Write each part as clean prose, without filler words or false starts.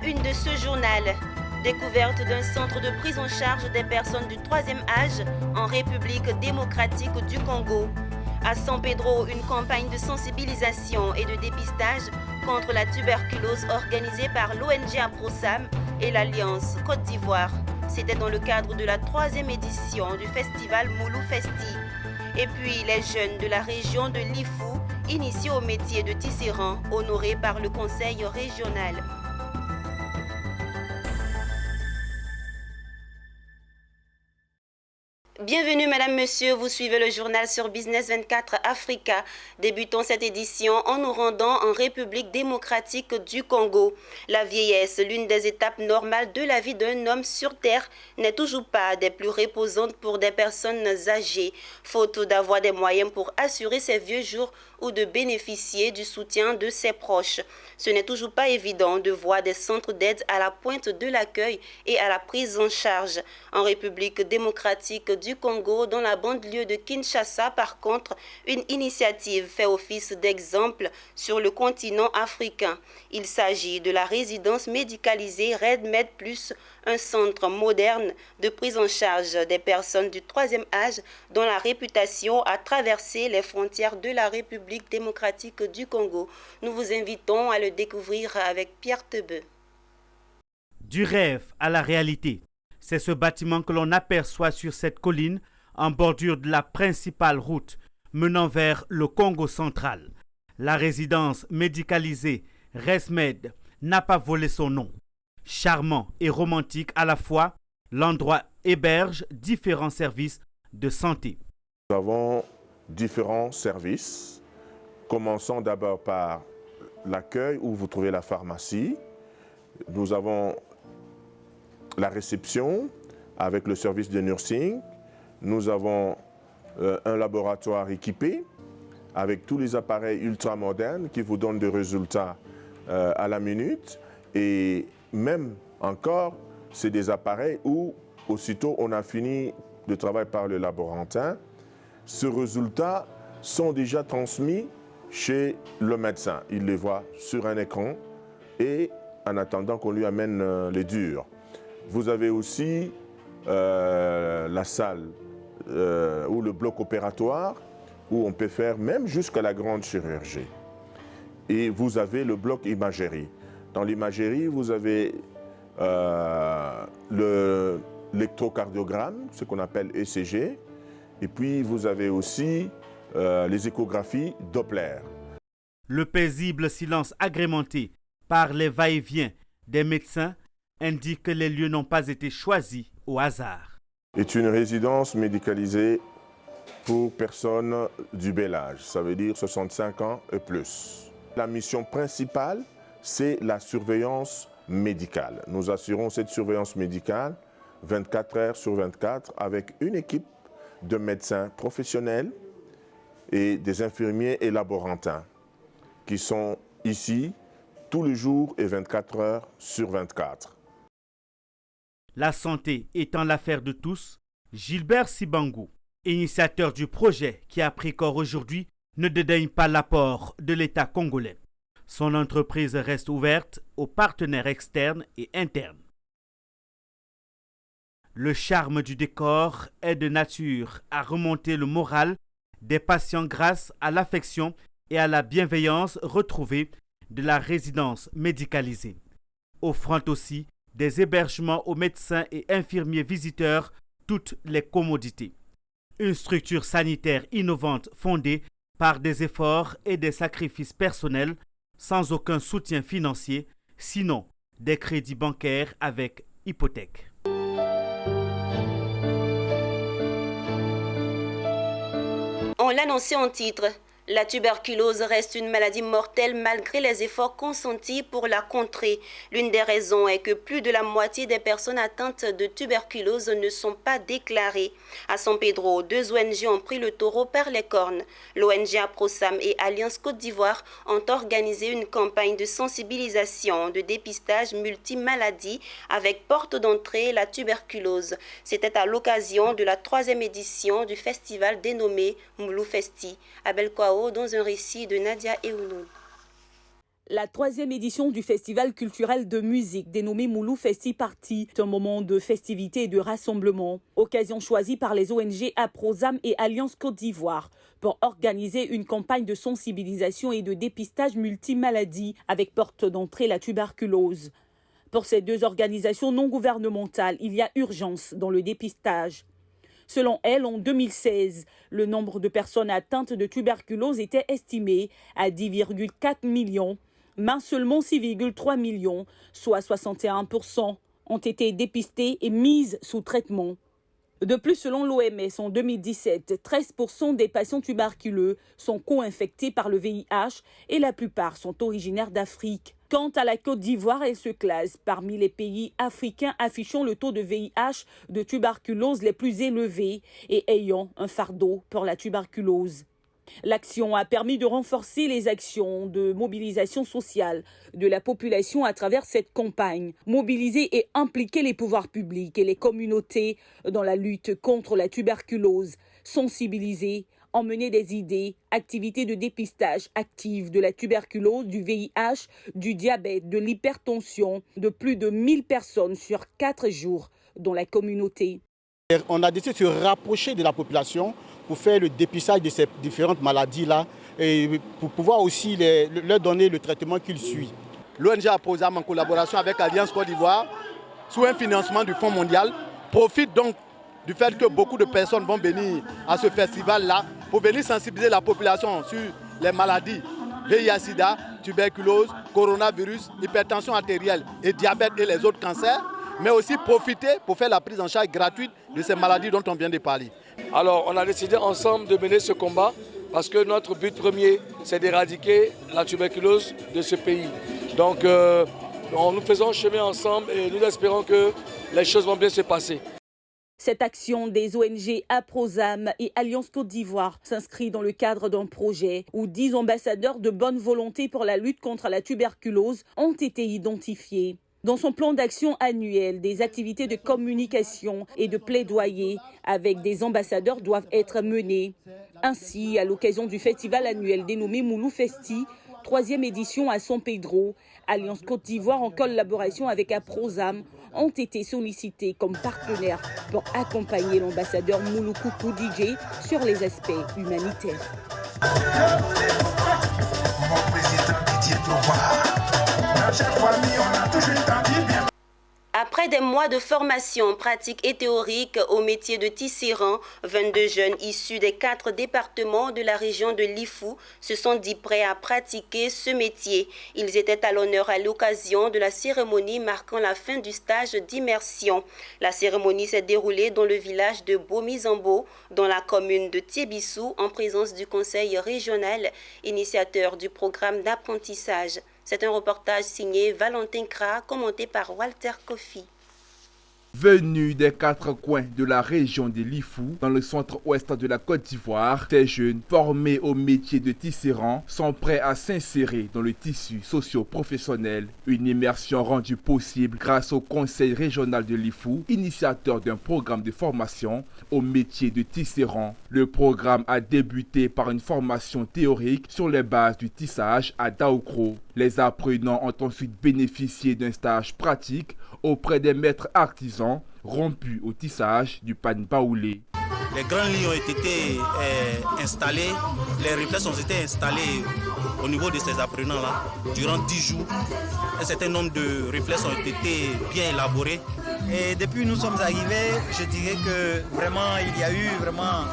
la une de ce journal. Découverte d'un centre de prise en charge des personnes du troisième âge en République démocratique du Congo. À San Pedro, une campagne de sensibilisation et de dépistage contre la tuberculose organisée par l'ONG APROSAM et l'Alliance Côte d'Ivoire. C'était dans le cadre de la 3e édition du festival Moulou Festi. Et puis les jeunes de la région de Lifou, initiés au métier de tisserand, honorés par le conseil régional. Bienvenue Madame, Monsieur, vous suivez le journal sur Business 24 Africa. Débutons cette édition en nous rendant en République démocratique du Congo. La vieillesse, l'une des étapes normales de la vie d'un homme sur Terre, n'est toujours pas des plus reposantes pour des personnes âgées. Faute d'avoir des moyens pour assurer ses vieux jours ou de bénéficier du soutien de ses proches. Ce n'est toujours pas évident de voir des centres d'aide à la pointe de l'accueil et à la prise en charge. En République démocratique du Congo, dans la banlieue de Kinshasa, par contre, une initiative fait office d'exemple sur le continent africain. Il s'agit de la résidence médicalisée RedMed Plus, un centre moderne de prise en charge des personnes du troisième âge dont la réputation a traversé les frontières de la République démocratique du Congo. Nous vous invitons à le découvrir avec Pierre Tebeu. Du rêve à la réalité, c'est ce bâtiment que l'on aperçoit sur cette colline en bordure de la principale route menant vers le Congo central. La résidence médicalisée ResMed n'a pas volé son nom. Charmant et romantique à la fois, l'endroit héberge différents services de santé. Nous avons différents services, commençons d'abord par l'accueil où vous trouvez la pharmacie. Nous avons la réception avec le service de nursing. Nous avons un laboratoire équipé avec tous les appareils ultramodernes qui vous donnent des résultats à la minute. Et même encore, c'est des appareils où, aussitôt on a fini de travail par le laborantin, ces résultats sont déjà transmis chez le médecin. Il les voit sur un écran et en attendant qu'on lui amène les durs. Vous avez aussi la salle ou le bloc opératoire où on peut faire même jusqu'à la grande chirurgie. Et vous avez le bloc imagerie. Dans l'imagerie, vous avez l'électrocardiogramme, ce qu'on appelle ECG, et puis vous avez aussi les échographies Doppler. Le paisible silence agrémenté par les va-et-vient des médecins indique que les lieux n'ont pas été choisis au hasard. C'est une résidence médicalisée pour personnes du bel âge, ça veut dire 65 ans et plus. La mission principale, c'est la surveillance médicale. Nous assurons cette surveillance médicale 24 heures sur 24 avec une équipe de médecins professionnels et des infirmiers et laborantins qui sont ici tous les jours et 24 heures sur 24. La santé étant l'affaire de tous, Gilbert Sibangou, initiateur du projet qui a pris corps aujourd'hui, ne dédaigne pas l'apport de l'État congolais. Son entreprise reste ouverte aux partenaires externes et internes. Le charme du décor est de nature à remonter le moral des patients grâce à l'affection et à la bienveillance retrouvée de la résidence médicalisée, offrant aussi des hébergements aux médecins et infirmiers visiteurs toutes les commodités. Une structure sanitaire innovante fondée par des efforts et des sacrifices personnels sans aucun soutien financier, sinon des crédits bancaires avec hypothèque. On l'annonçait en titre. La tuberculose reste une maladie mortelle malgré les efforts consentis pour la contrer. L'une des raisons est que plus de la moitié des personnes atteintes de tuberculose ne sont pas déclarées. À San Pedro, 2 ONG ont pris le taureau par les cornes. L'ONG APROSAM et Alliance Côte d'Ivoire ont organisé une campagne de sensibilisation, de dépistage multimaladies avec porte d'entrée la tuberculose. C'était à l'occasion de la 3e édition du festival dénommé Moulou Festi. Abel Kwao dans un récit de Nadia Eounou. La 3e édition du festival culturel de musique dénommé Moulou Festi Party est un moment de festivité et de rassemblement. Occasion choisie par les ONG Aprosam et Alliance Côte d'Ivoire pour organiser une campagne de sensibilisation et de dépistage multimaladies avec porte d'entrée la tuberculose. Pour ces deux organisations non gouvernementales, il y a urgence dans le dépistage. Selon elle, en 2016, le nombre de personnes atteintes de tuberculose était estimé à 10,4 millions, mais seulement 6,3 millions, soit 61%, ont été dépistées et mises sous traitement. De plus, selon l'OMS, en 2017, 13% des patients tuberculeux sont co-infectés par le VIH et la plupart sont originaires d'Afrique. Quant à la Côte d'Ivoire, elle se classe parmi les pays africains affichant le taux de VIH de tuberculose les plus élevés et ayant un fardeau pour la tuberculose. L'action a permis de renforcer les actions de mobilisation sociale de la population à travers cette campagne. Mobiliser et impliquer les pouvoirs publics et les communautés dans la lutte contre la tuberculose. Sensibiliser, emmener des idées, activités de dépistage actives de la tuberculose, du VIH, du diabète, de l'hypertension, de plus de 1000 personnes sur 4 jours dans la communauté. On a décidé de se rapprocher de la population pour faire le dépistage de ces différentes maladies-là et pour pouvoir aussi leur donner le traitement qu'ils suivent. L'ONG Aprosam, en collaboration avec Alliance Côte d'Ivoire, sous un financement du Fonds mondial, profite donc du fait que beaucoup de personnes vont venir à ce festival-là pour venir sensibiliser la population sur les maladies VIH-Sida, tuberculose, coronavirus, hypertension artérielle et diabète et les autres cancers, mais aussi profiter pour faire la prise en charge gratuite de ces maladies dont on vient de parler. Alors on a décidé ensemble de mener ce combat parce que notre but premier, c'est d'éradiquer la tuberculose de ce pays. Donc nous faisons chemin ensemble et nous espérons que les choses vont bien se passer. Cette action des ONG Aprosam et Alliance Côte d'Ivoire s'inscrit dans le cadre d'un projet où 10 ambassadeurs de bonne volonté pour la lutte contre la tuberculose ont été identifiés. Dans son plan d'action annuel, des activités de communication et de plaidoyer avec des ambassadeurs doivent être menées. Ainsi, à l'occasion du festival annuel dénommé Moulou Festi, 3e édition à San Pedro, Alliance Côte d'Ivoire en collaboration avec Aprosam ont été sollicités comme partenaires pour accompagner l'ambassadeur Moulou Coucou DJ sur les aspects humanitaires. Mon président Didier Touba. Après des mois de formation pratique et théorique au métier de tisserand, 22 jeunes issus des 4 départements de la région de Lifou se sont dit prêts à pratiquer ce métier. Ils étaient à l'honneur à l'occasion de la cérémonie marquant la fin du stage d'immersion. La cérémonie s'est déroulée dans le village de Bomizambo, dans la commune de Tiébissou, en présence du conseil régional, initiateur du programme d'apprentissage. C'est un reportage signé Valentin Kra, commenté par Walter Kofi. Venus des 4 coins de la région de Lifou, dans le centre-ouest de la Côte d'Ivoire, ces jeunes formés au métier de tisserand sont prêts à s'insérer dans le tissu socio-professionnel. Une immersion rendue possible grâce au Conseil régional de Lifou, initiateur d'un programme de formation au métier de tisserand. Le programme a débuté par une formation théorique sur les bases du tissage à Daoukro. Les apprenants ont ensuite bénéficié d'un stage pratique auprès des maîtres artisans rompus au tissage du pan baoulé. Les grandes lignes ont été installées, les réflexes ont été installés au niveau de ces apprenants-là durant 10 jours. Un certain nombre de réflexes ont été bien élaborés. Et depuis que nous sommes arrivés, je dirais que vraiment il y a eu vraiment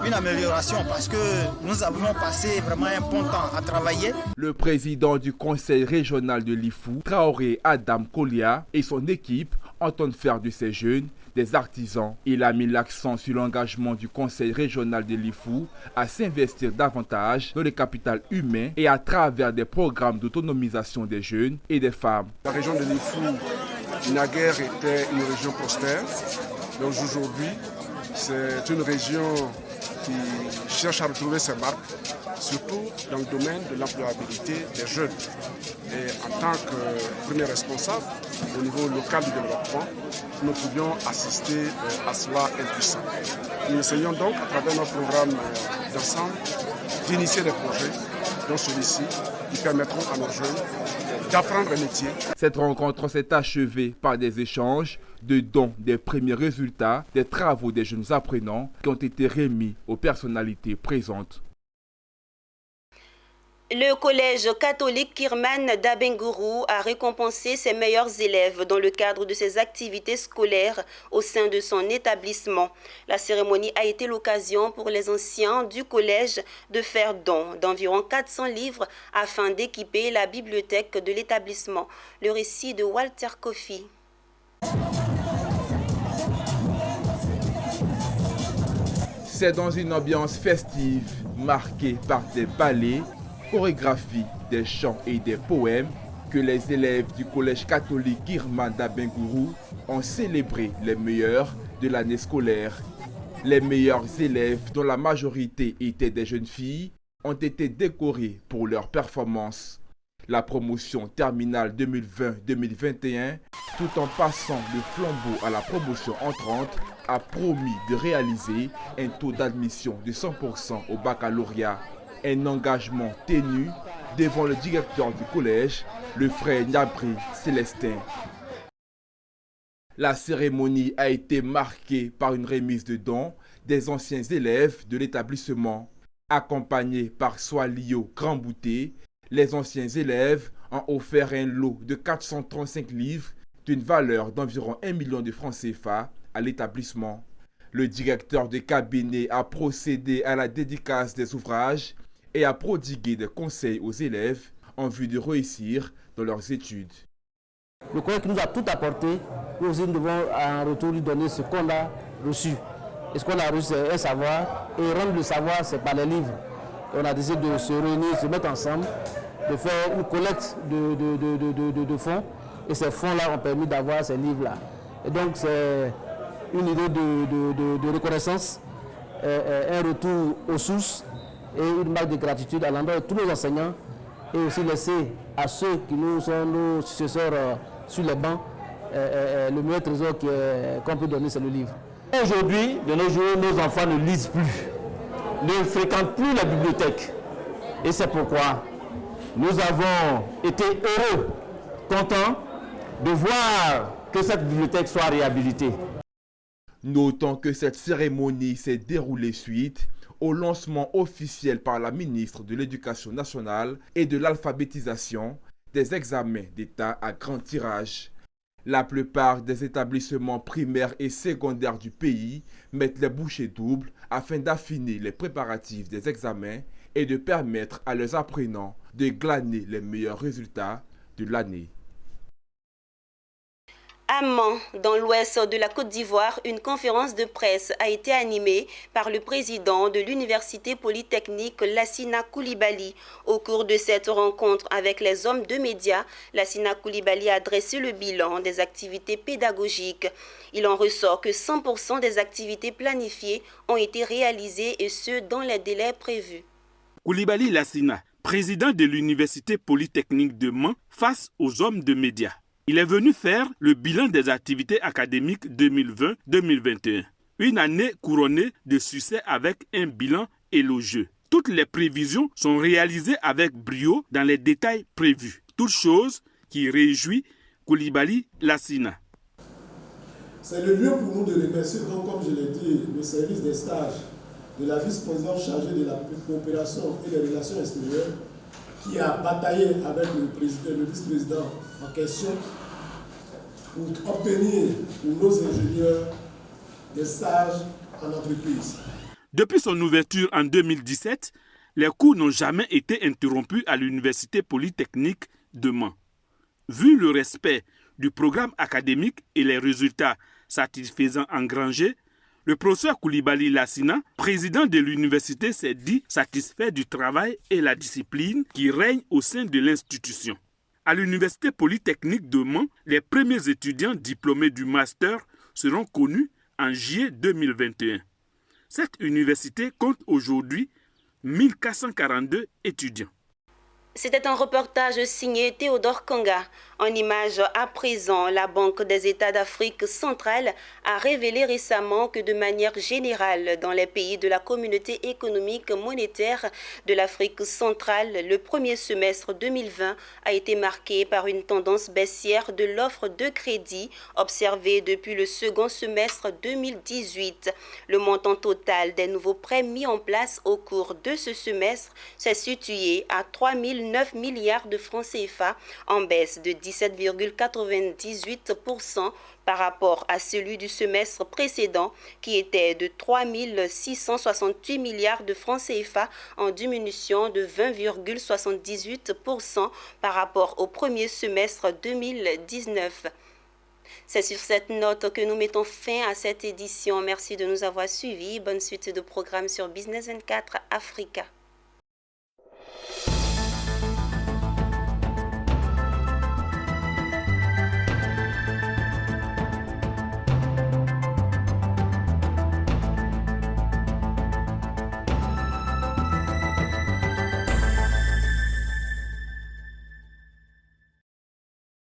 une amélioration parce que nous avons passé vraiment un bon temps à travailler. Le président du conseil régional de Lifou, Traoré Adam Kolia, et son équipe entendent faire de ces jeunes des artisans. Il a mis l'accent sur l'engagement du conseil régional de Lifou à s'investir davantage dans le capital humain et à travers des programmes d'autonomisation des jeunes et des femmes. La région de Lifou, naguère, était une région prospère. Donc aujourd'hui, c'est une région qui cherche à retrouver ses marques, surtout dans le domaine de l'employabilité des jeunes. Et en tant que premier responsable au niveau local du développement, nous pouvions assister à cela impuissant. Nous essayons donc, à travers notre programme d'ensemble, d'initier des projets dans celui-ci qui permettront à nos jeunes d'apprendre un métier. Cette rencontre s'est achevée par des échanges de dons des premiers résultats des travaux des jeunes apprenants qui ont été remis aux personnalités présentes. Le collège catholique Kirman d'Abengourou a récompensé ses meilleurs élèves dans le cadre de ses activités scolaires au sein de son établissement. La cérémonie a été l'occasion pour les anciens du collège de faire don d'environ 400 livres afin d'équiper la bibliothèque de l'établissement. Le récit de Walter Kofi. C'est dans une ambiance festive marquée par des ballets, chorégraphies, des chants et des poèmes que les élèves du collège catholique Kirman d'Abengourou ont célébré les meilleurs de l'année scolaire. Les meilleurs élèves, dont la majorité étaient des jeunes filles, ont été décorés pour leur performance. La promotion terminale 2020-2021, tout en passant le flambeau à la promotion entrante, a promis de réaliser un taux d'admission de 100% au baccalauréat. Un engagement tenu devant le directeur du collège, le frère Nyabri Célestin. La cérémonie a été marquée par une remise de dons des anciens élèves de l'établissement. Accompagnés par Swalio Grandbouté, les anciens élèves ont offert un lot de 435 livres d'une valeur d'environ 1 million de francs CFA à l'établissement. Le directeur de cabinet a procédé à la dédicace des ouvrages et a prodigué des conseils aux élèves en vue de réussir dans leurs études. Le collège nous a tout apporté, nous aussi nous devons en retour lui donner ce qu'on a reçu. Et ce qu'on a reçu, c'est un savoir, et rendre le savoir, c'est par les livres. Et on a décidé de se réunir, de se mettre ensemble, de faire une collecte de fonds, et ces fonds-là ont permis d'avoir ces livres-là. Et donc c'est une idée de reconnaissance, un retour aux sources, et une marque de gratitude à l'endroit de tous nos enseignants et aussi laisser à ceux qui nous sont nos successeurs sur les bancs le meilleur trésor qu'on peut donner, c'est le livre. Aujourd'hui, de nos jours, nos enfants ne lisent plus, ne fréquentent plus la bibliothèque. Et c'est pourquoi nous avons été heureux, contents de voir que cette bibliothèque soit réhabilitée. Notons que cette cérémonie s'est déroulée suite au lancement officiel par la ministre de l'Éducation nationale et de l'alphabétisation des examens d'État à grand tirage. La plupart des établissements primaires et secondaires du pays mettent les bouchées doubles afin d'affiner les préparatifs des examens et de permettre à leurs apprenants de glaner les meilleurs résultats de l'année. À Mans, dans l'ouest de la Côte d'Ivoire, une conférence de presse a été animée par le président de l'Université polytechnique Lassina Coulibaly. Au cours de cette rencontre avec les hommes de médias, Lassina Coulibaly a dressé le bilan des activités pédagogiques. Il en ressort que 100% des activités planifiées ont été réalisées et ce, dans les délais prévus. Coulibaly Lassina, président de l'Université polytechnique de Mans, face aux hommes de médias. Il est venu faire le bilan des activités académiques 2020-2021. Une année couronnée de succès avec un bilan élogieux. Toutes les prévisions sont réalisées avec brio dans les détails prévus. Toute chose qui réjouit Coulibaly Lassina. C'est le lieu pour nous de remercier, donc, comme je l'ai dit, le service des stages de la vice-présidente chargée de la coopération et des relations extérieures qui a bataillé avec le vice-président en question pour obtenir pour nos ingénieurs des stages en entreprise. Depuis son ouverture en 2017, les cours n'ont jamais été interrompus à l'Université polytechnique de Mans. Vu le respect du programme académique et les résultats satisfaisants engrangés, le professeur Coulibaly Lassina, président de l'université, s'est dit satisfait du travail et la discipline qui règnent au sein de l'institution. À l'Université polytechnique de Mans, les premiers étudiants diplômés du master seront connus en juillet 2021. Cette université compte aujourd'hui 1442 étudiants. C'était un reportage signé Théodore Kanga. En images à présent, la Banque des États d'Afrique centrale a révélé récemment que de manière générale, dans les pays de la communauté économique monétaire de l'Afrique centrale, le premier semestre 2020 a été marqué par une tendance baissière de l'offre de crédit observée depuis le second semestre 2018. Le montant total des nouveaux prêts mis en place au cours de ce semestre s'est situé à 3,9 milliards de francs CFA, en baisse de 17,98% par rapport à celui du semestre précédent qui était de 3 668 milliards de francs CFA, en diminution de 20,78% par rapport au premier semestre 2019. C'est sur cette note que nous mettons fin à cette édition. Merci de nous avoir suivis. Bonne suite de programmes sur Business 24 Africa.